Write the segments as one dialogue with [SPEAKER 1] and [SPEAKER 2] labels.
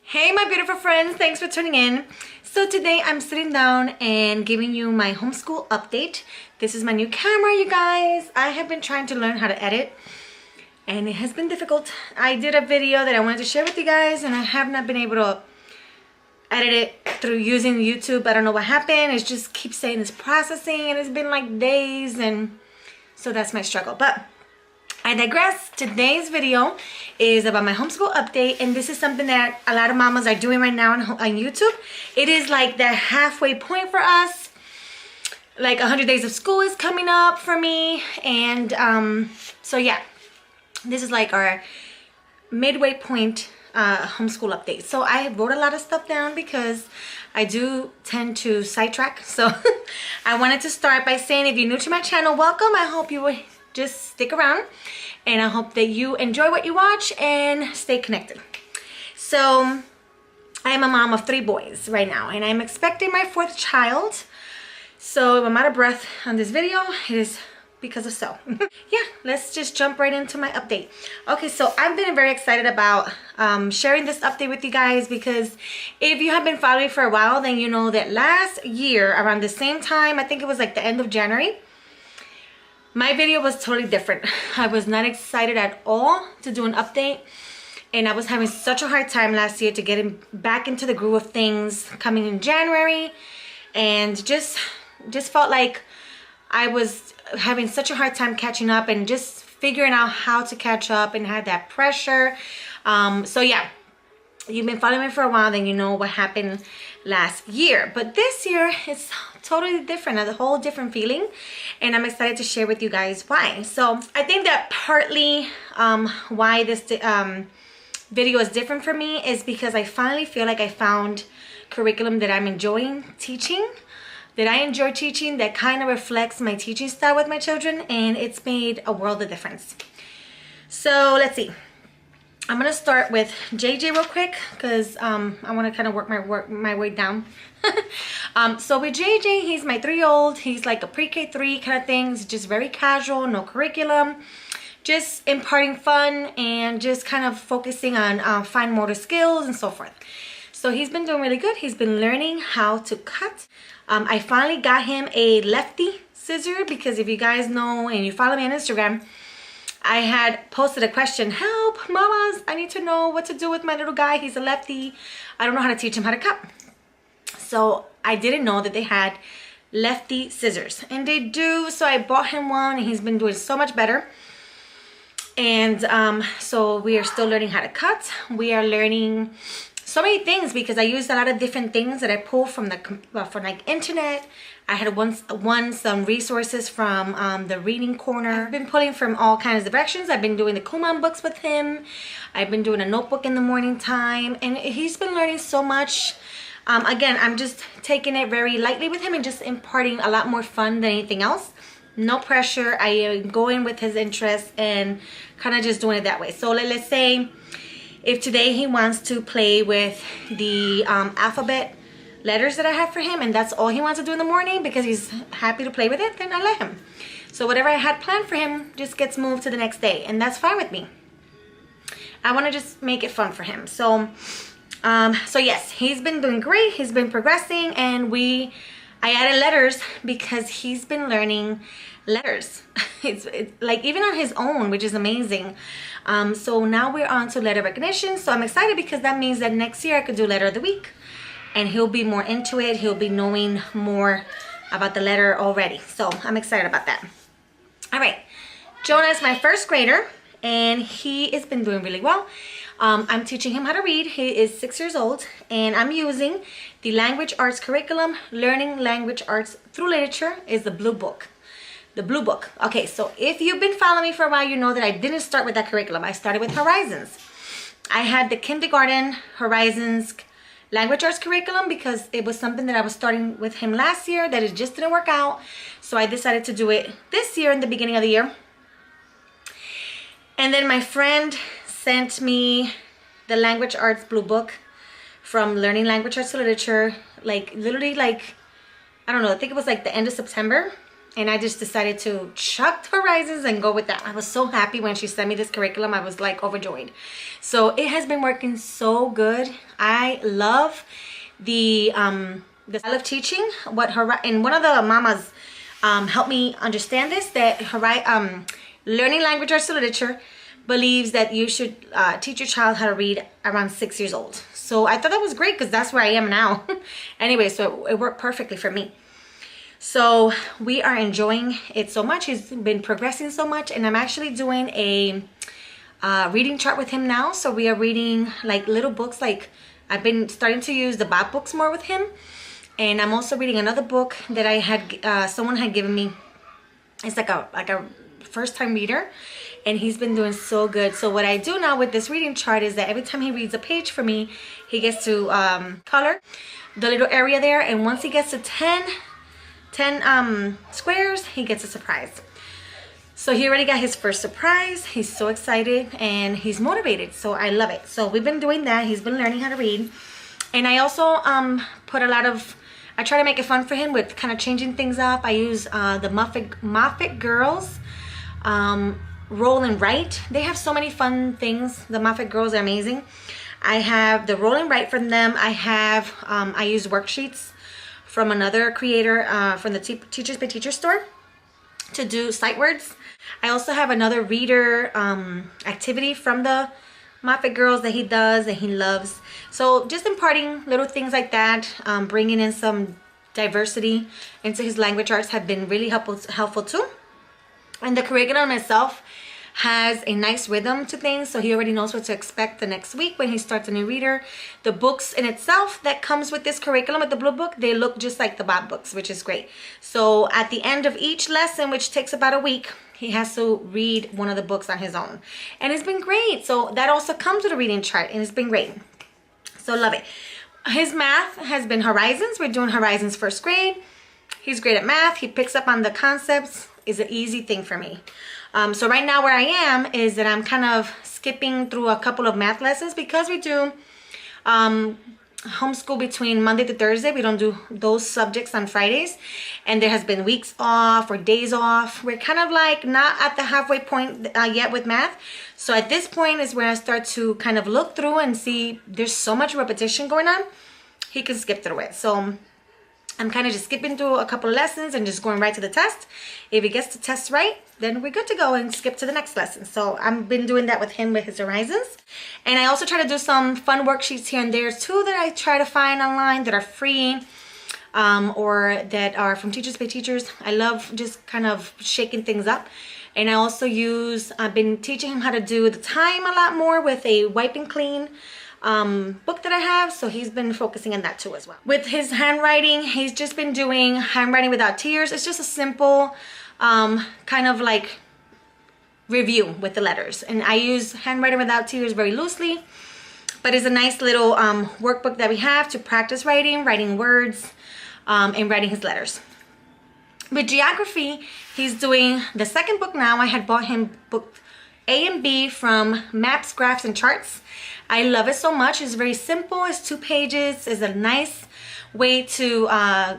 [SPEAKER 1] Hey my beautiful friends, thanks for tuning in. So today I'm sitting down and giving you my homeschool update. This is my new camera, you guys. I have been trying to learn how to edit and it has been difficult. I did a video that I wanted to share with you guys and I have not been able to edit it through using YouTube. I don't know what happened. It just keeps saying it's processing and it's been like days, and so that's my struggle. But I digress. Today's video is about my homeschool update, and this is something that a lot of mamas are doing right now on YouTube. It is like the halfway point for us. Like 100 days of school is coming up for me, and so yeah, this is like our midway point homeschool update. So I wrote a lot of stuff down because I do tend to sidetrack. So I wanted to start by saying, if you're new to my channel, welcome. I hope you will just stick around, and I hope that you enjoy what you watch and stay connected. So I am a mom of 3 boys right now, and I'm expecting my 4th child. So if I'm out of breath on this video, it is because of so. Yeah, let's just jump right into my update. Okay, so I've been very excited about sharing this update with you guys, because if you have been following me for a while, then you know that last year around the same time, I think it was like the end of January, my video was totally different. I was not excited at all to do an update, and I was having such a hard time last year to get back into the groove of things coming in January, and just felt like I was having such a hard time catching up and just figuring out how to catch up, and had that pressure. So yeah, you've been following me for a while, then you know what happened last year. But this year it's totally different, a whole different feeling, and I'm excited to share with you guys why. So I think that partly why this video is different for me is because I finally feel like I found curriculum that I'm enjoying teaching, that I enjoy teaching, that kind of reflects my teaching style with my children, and it's made a world of difference. So let's see. I'm gonna start with JJ real quick, because I want to kind of work my way down. So with JJ, he's my 3-year-old. He's like a pre-K 3 kind of thing. It's just very casual, no curriculum, just imparting fun and just kind of focusing on fine motor skills and so forth. So he's been doing really good. He's been learning how to cut. I finally got him a lefty scissor, because if you guys know and you follow me on Instagram, I had posted a question: help mamas, I need to know what to do with my little guy. He's a lefty. I don't know how to teach him how to cut. So I didn't know that they had lefty scissors, and they do. So I bought him one, and he's been doing so much better. And so we are still learning how to cut. We are learning so many things, because I used a lot of different things that I pulled from like internet. I had some resources from the reading corner. I've been pulling from all kinds of directions. I've been doing the Kuman books with him. I've been doing a notebook in the morning time, and he's been learning so much. Again, I'm just taking it very lightly with him and just imparting a lot more fun than anything else. No pressure. I am going with his interests and kind of just doing it that way. So let's say if today he wants to play with the alphabet letters that I have for him, and that's all he wants to do in the morning because he's happy to play with it, then I let him. So whatever I had planned for him just gets moved to the next day, and that's fine with me. I want to just make it fun for him. So so yes, he's been doing great. He's been progressing, and I added letters because he's been learning letters. It's like even on his own, which is amazing. So now we're on to letter recognition. So I'm excited because that means that next year I could do letter of the week, and he'll be more into it. He'll be knowing more about the letter already. So I'm excited about that. All right, Jonah is my 1st grader, and he has been doing really well. I'm teaching him how to read. He is 6 years old, and I'm using the language arts curriculum. Learning language arts through literature is the blue book. The blue book. Okay, so if you've been following me for a while, you know that I didn't start with that curriculum. I started with Horizons. I had the kindergarten Horizons language arts curriculum because it was something that I was starting with him last year that it just didn't work out. So I decided to do it this year in the beginning of the year. And then my friend sent me the language arts blue book from Learning Language Arts to Literature, like literally like, I don't know, I think it was like the end of September. and I just decided to chuck Horizons and go with that. I was so happy when she sent me this curriculum. I was like overjoyed. So it has been working so good. I love the style of teaching. And one of the mamas helped me understand this, that learning language arts and literature believes that you should teach your child how to read around 6 years old. So I thought that was great because that's where I am now. Anyway, so it worked perfectly for me. So we are enjoying it so much. He's been progressing so much, and I'm actually doing a reading chart with him now. So we are reading like little books. Like I've been starting to use the Bob books more with him, and I'm also reading another book that I had someone had given me. It's like a first time reader, and he's been doing so good. So what I do now with this reading chart is that every time he reads a page for me, he gets to color the little area there, and once he gets to 10 squares, he gets a surprise. So he already got his first surprise. He's so excited and he's motivated, so I love it. So we've been doing that. He's been learning how to read, and I also put a lot of, I try to make it fun for him with kind of changing things up. I use the Moffat Girls Roll and Write. They have so many fun things. The Moffat Girls are amazing. I have the Roll and Write from them. I use worksheets from another creator from the Teachers Pay Teachers store to do sight words. I also have another reader activity from the Moffat Girls that he does and he loves. So just imparting little things like that, bringing in some diversity into his language arts have been really helpful too. And the curriculum itself has a nice rhythm to things, so he already knows what to expect the next week when he starts a new reader. The books in itself that comes with this curriculum, with the blue book, they look just like the Bob books, which is great. So at the end of each lesson, which takes about a week, he has to read one of the books on his own, and it's been great. So that also comes with a reading chart, and it's been great. So love it. His math has been Horizons. We're doing Horizons first grade. He's great at math. He picks up on the concepts. Is an easy thing for me. So right now where I am is that I'm kind of skipping through a couple of math lessons because we do homeschool between Monday to Thursday. We don't do those subjects on Fridays, and there has been weeks off or days off. We're kind of like not at the halfway point yet with math. So at this point is where I start to kind of look through and see there's so much repetition going on. He can skip through it. So I'm kind of just skipping through a couple of lessons and just going right to the test. If he gets the test right, then we're good to go and skip to the next lesson. So I've been doing that with him with his Horizons. And I also try to do some fun worksheets here and there too that I try to find online that are free or that are from Teachers Pay Teachers. I love just kind of shaking things up. And I also I've been teaching him how to do the time a lot more with a Wipe and Clean book that I have, so he's been focusing on that too as well. With his handwriting, he's just been doing handwriting without tears. It's just a simple kind of like review with the letters, and I use handwriting without tears very loosely, but it's a nice little workbook that we have to practice writing words, and writing his letters. With geography, he's doing the second book now. I had bought him book A and B from Maps, Graphs, and Charts. I love it so much. It's very simple. It's 2 pages. It's a nice way to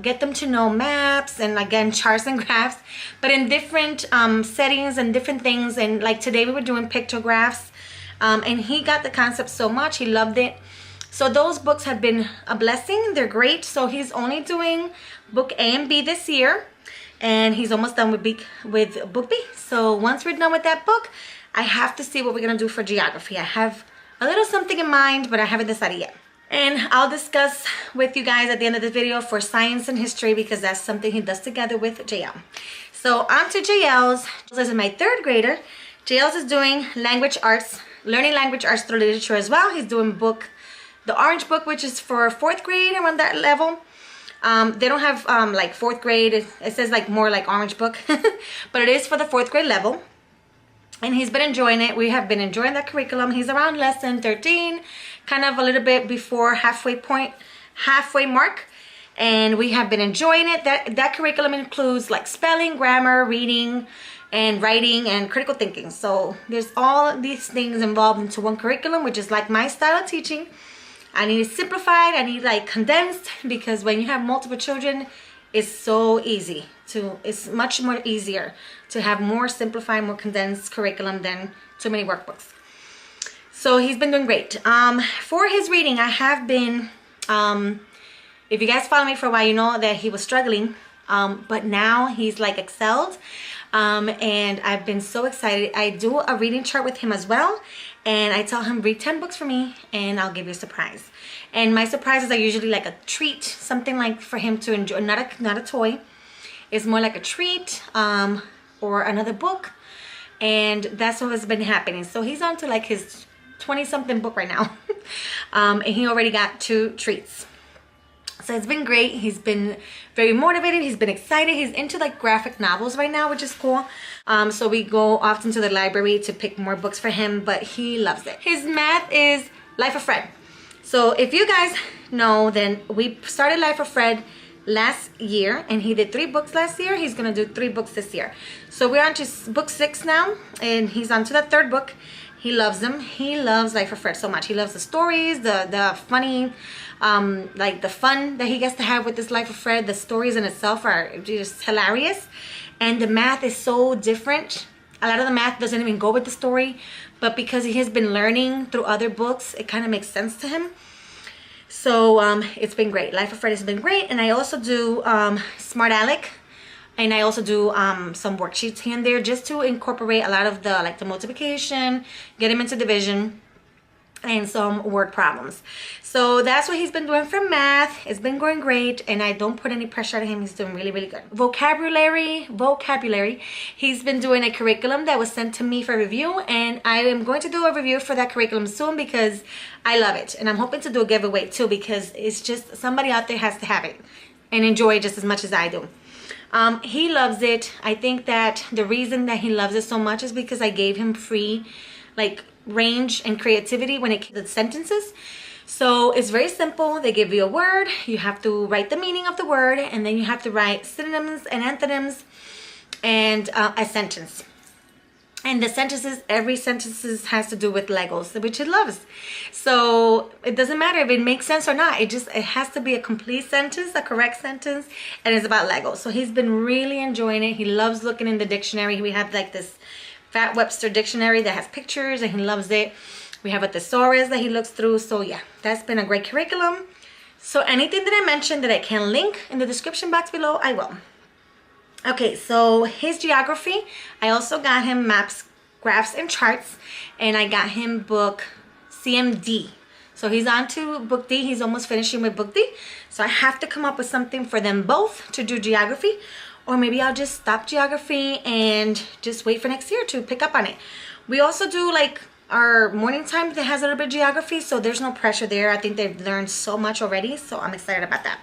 [SPEAKER 1] get them to know maps and again charts and graphs, but in different settings and different things. And like today we were doing pictographs, and he got the concept so much. He loved it. So those books have been a blessing. They're great. So he's only doing book A and B this year, and he's almost done with book B. So once we're done with that book, I have to see what we're gonna do for geography. I have a little something in mind, but I haven't decided yet. And I'll discuss with you guys at the end of the video for science and history, because that's something he does together with Jael. So on to Jael's. This is my 3rd grader. Jael's is doing language arts, learning language arts through literature as well. He's doing the orange book, which is for 4th grade, around that level. They don't have like 4th grade. It says like more like orange book, but it is for the 4th grade level. And he's been enjoying it. We have been enjoying that curriculum. He's around lesson 13, kind of a little bit before halfway mark. And we have been enjoying it. That curriculum includes like spelling, grammar, reading, and writing, and critical thinking. So there's all these things involved into one curriculum, which is like my style of teaching. I need it simplified. I need like condensed, because when you have multiple children, it's so easy it's much more easier to have more simplified, more condensed curriculum than too many workbooks. So he's been doing great. For his reading, I have been, if you guys follow me for a while, you know that he was struggling, but now he's like excelled. And I've been so excited. I do a reading chart with him as well, and I tell him read 10 books for me and I'll give you a surprise. And my surprises are usually like a treat, something like for him to enjoy, not a toy. It's more like a treat, or another book, and that's what has been happening. So he's on to like his 20-something book right now. And he already got 2 treats. So it's been great. He's been very motivated. He's been excited. He's into like graphic novels right now, which is cool. So we go often to the library to pick more books for him, but he loves it. His math is Life of Fred. So if you guys know, then we started Life of Fred last year, and he did 3 books last year. He's gonna do 3 books this year. So we're on to book 6 now, and he's on to the 3rd book. He loves them. He loves Life of Fred so much. He loves the stories, the funny, like the fun that he gets to have with this Life of Fred. The stories in itself are just hilarious, and the math is so different. A lot of the math doesn't even go with the story, but because he has been learning through other books, it kind of makes sense to him. So it's been great. Life of Fred has been great. And I also do Smart Alec, and I also do some worksheets here and there just to incorporate a lot of the multiplication, get him into division, and some word problems. So that's what he's been doing for math. It's been going great, and I don't put any pressure on him. He's doing really, really good. Vocabulary. He's been doing a curriculum that was sent to me for review, and I am going to do a review for that curriculum soon because I love it. And I'm hoping to do a giveaway too, because it's just somebody out there has to have it and enjoy it just as much as I do. He loves it. I think that the reason that he loves it so much is because I gave him free range and creativity when it came to sentences. So it's very simple. They give you a word, you have to write the meaning of the word, and then you have to write synonyms and antonyms and a sentence. And the sentences, every sentence has to do with Legos, which he loves. So it doesn't matter if it makes sense or not. It has to be a complete sentence, a correct sentence, and it's about Legos. So he's been really enjoying it. He loves looking in the dictionary. We have like this Fat Webster dictionary that has pictures, and he loves it. We have a thesaurus that he looks through. So yeah, that's been a great curriculum. So anything that I mentioned that I can link in the description box below, I will. Okay, so his geography, I also got him maps, graphs, and charts, and I got him book CMD. So he's on to book D. He's almost finishing with book D. So I have to come up with something for them both to do geography, or maybe I'll just stop geography and just wait for next year to pick up on it. We also do like our morning time that has a little bit of geography, so there's no pressure there. I think they've learned so much already, so I'm excited about that.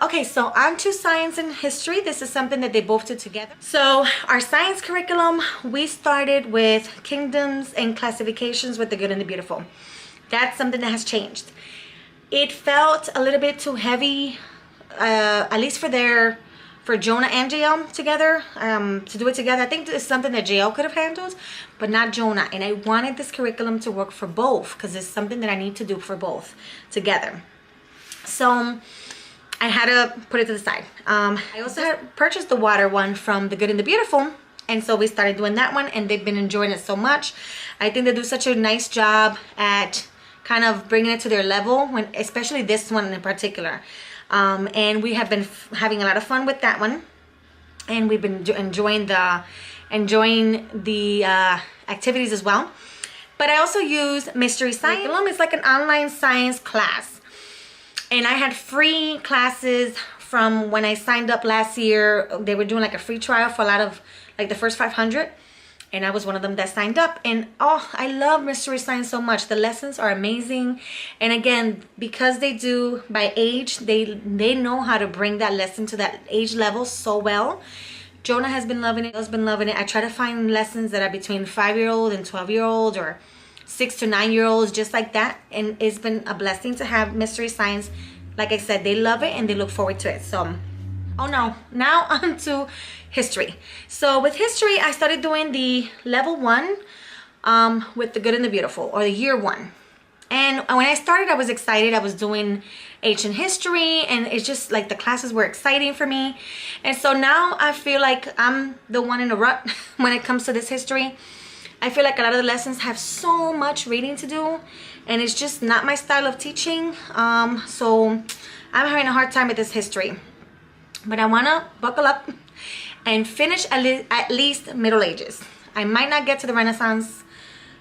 [SPEAKER 1] Okay, so on to science and history. This is something that they both do together. So our science curriculum, we started with kingdoms and classifications with the good and the beautiful. That's something that has changed. It felt a little bit too heavy, at least for Jonah and Jael together, to do it together. I think it's something that Jael could have handled, but not Jonah. And I wanted this curriculum to work for both because it's something that I need to do for both together. So I had to put it to the side. I also had purchased the water one from The Good and the Beautiful, and so we started doing that one, and they've been enjoying it so much. I think they do such a nice job at kind of bringing it to their level, especially this one in particular. And we have been having a lot of fun with that one, and we've been enjoying the activities as well. But I also use Mystery Science. It's like an online science class. And I had free classes from when I signed up last year. They were doing like a free trial for a lot of like the first 500. And I was one of them that signed up. And oh, I love Mystery Science so much. The lessons are amazing. And again, because they do by age, they know how to bring that lesson to that age level so well. Jonah has been loving it. I've been loving it. I try to find lessons that are between 5-year-old and 12-year-old, or 6 to 9-year-olds, just like that. And it's been a blessing to have Mystery Science. Like I said, they love it and they look forward to it. So, oh no, now on to history. So with history, I started doing the level 1 with The Good and the Beautiful, or the year 1. And when I started, I was excited. I was doing ancient history, and it's just like the classes were exciting for me. And so now I feel like I'm the one in a rut when it comes to this history. I feel like a lot of the lessons have so much reading to do, and it's just not my style of teaching. So I'm having a hard time with this history. But I want to buckle up and finish at least Middle Ages. I might not get to the Renaissance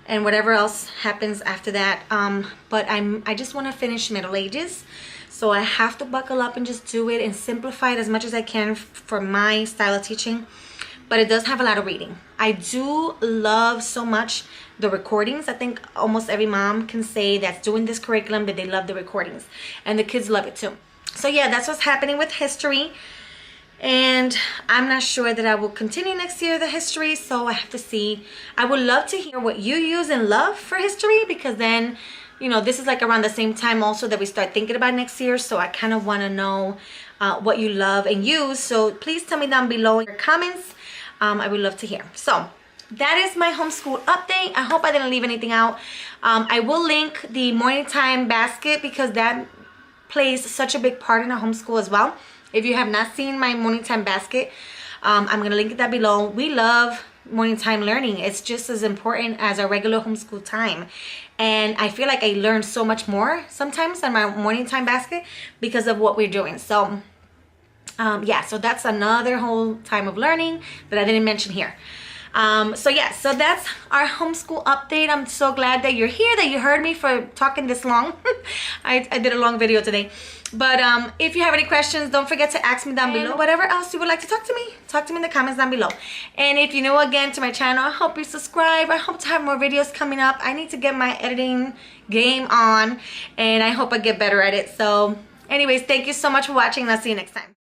[SPEAKER 1] and whatever else happens after that, but I just want to finish Middle Ages. So I have to buckle up and just do it and simplify it as much as I can for my style of teaching. But it does have a lot of reading. I do love so much the recordings. I think almost every mom can say that's doing this curriculum that they love the recordings, and the kids love it too. So yeah, that's what's happening with history. And I'm not sure that I will continue next year the history, so I have to see. I would love to hear what you use and love for history, because then, you know, this is like around the same time also that we start thinking about next year. So I kind of want to know what you love and use. So please tell me down below in your comments. I would love to hear. So that is my homeschool update. I hope I didn't leave anything out. I will link the morning time basket, because that plays such a big part in our homeschool as well. If you have not seen my morning time basket, I'm going to link that below. We love morning time learning. It's just as important as our regular homeschool time. And I feel like I learn so much more sometimes on my morning time basket because of what we're doing. So yeah, so that's another whole time of learning that I didn't mention here. So yeah, so that's our homeschool update. I'm so glad that you're here, that you heard me for talking this long. I did a long video today. But if you have any questions, don't forget to ask me down below. Whatever else you would like to talk to me in the comments down below. And if you're new again to my channel, I hope you subscribe. I hope to have more videos coming up. I need to get my editing game on, and I hope I get better at it. So anyways, thank you so much for watching, and I'll see you next time.